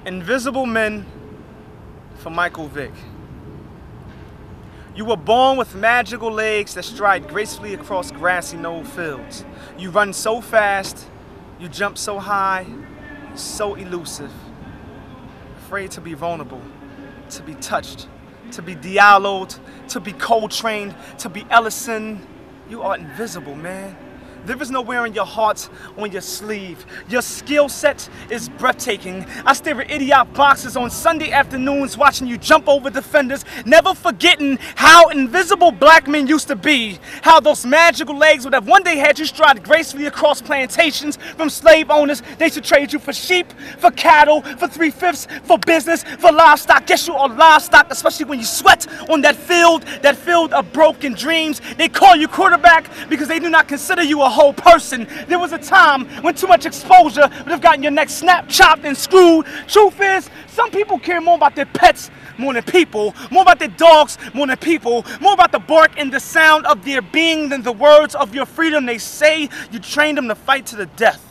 Invisible Men for Michael Vick. You were born with magical legs that stride gracefully across grassy knoll fields. You run so fast, you jump so high, so elusive. Afraid to be vulnerable, to be touched, to be dialogued, to be cold-trained, to be Ellison. You are invisible, man. There is no wearing your heart on your sleeve. Your skill set is breathtaking. I stare at idiot boxers on Sunday afternoons watching you jump over defenders, never forgetting how invisible black men used to be. How those magical legs would have one day had you stride gracefully across plantations from slave owners. They should trade you for sheep, for cattle, for 3/5, for business, for livestock. Guess you are livestock, especially when you sweat on that field of broken dreams. They call you quarterback because they do not consider you a whole person. There was a time when too much exposure would have gotten your neck snapped, chopped, and screwed. Truth is, some people care more about their pets more than people, more about their dogs more than people, more about the bark and the sound of their being than the words of your freedom. They say you trained them to fight to the death,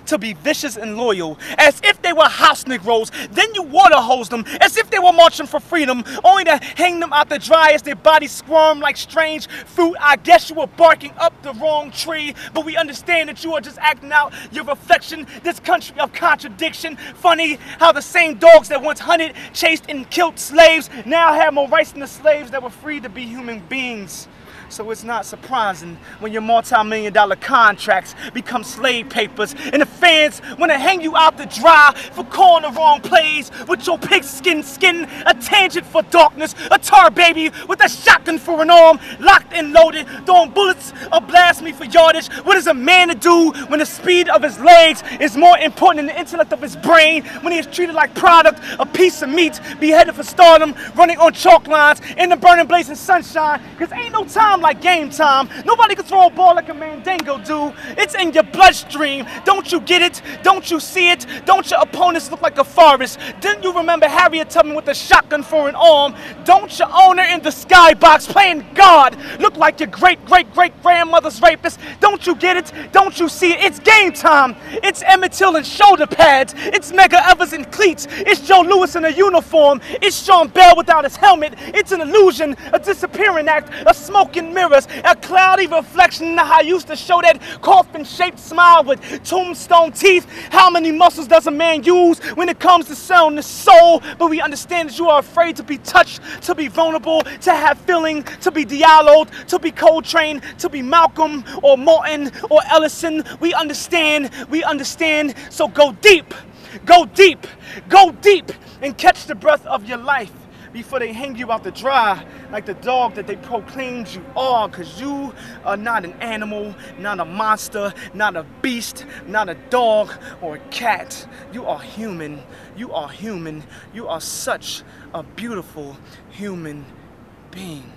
to be vicious and loyal, as if they were house Negroes. Then you water hose them as if they were marching for freedom, only to hang them out to dry as their bodies squirm like strange fruit. I guess you were barking up the wrong tree, but we understand that you are just acting out your reflection. This country of contradiction. Funny how the same dogs that once hunted, chased, and killed slaves now have more rights than the slaves that were free to be human beings. So it's not surprising when your multi-million-dollar contracts become slave papers and the fans want to hang you out to dry for calling the wrong plays with your pigskin skin, a tangent for darkness, a tar baby with a shotgun for an arm, locked and loaded, throwing bullets or blasphemy for yardage. What is a man to do when the speed of his legs is more important than the intellect of his brain, when he is treated like product, a piece of meat, beheaded for stardom, running on chalk lines in the burning blazing sunshine? Because ain't no time like game time. Nobody can throw a ball like a Mandingo do. It's in your bloodstream. Don't you get it? Don't you see it? Don't your opponents look like a forest? Didn't you remember Harriet Tubman with a shotgun for an arm? Don't your owner in the skybox playing God look like your great-great-great-grandmother's rapist? Don't you get it? Don't you see it? It's game time. It's Emmett Till in shoulder pads. It's Medgar Evers in cleats. It's Joe Louis in a uniform. It's Sean Bell without his helmet. It's an illusion, a disappearing act, a smoking mirrors, a cloudy reflection of how I used to show that coffin-shaped smile with tombstone teeth. How many muscles does a man use when it comes to selling the soul? But we understand that you are afraid to be touched, to be vulnerable, to have feeling, to be dialogued, to be Coltrane, to be Malcolm or Martin or Ellison. We understand, so go deep, go deep, go deep, and catch the breath of your life before they hang you out to dry like the dog that they proclaimed you are. Because you are not an animal, not a monster, not a beast, not a dog or a cat. You are human. You are human. You are such a beautiful human being.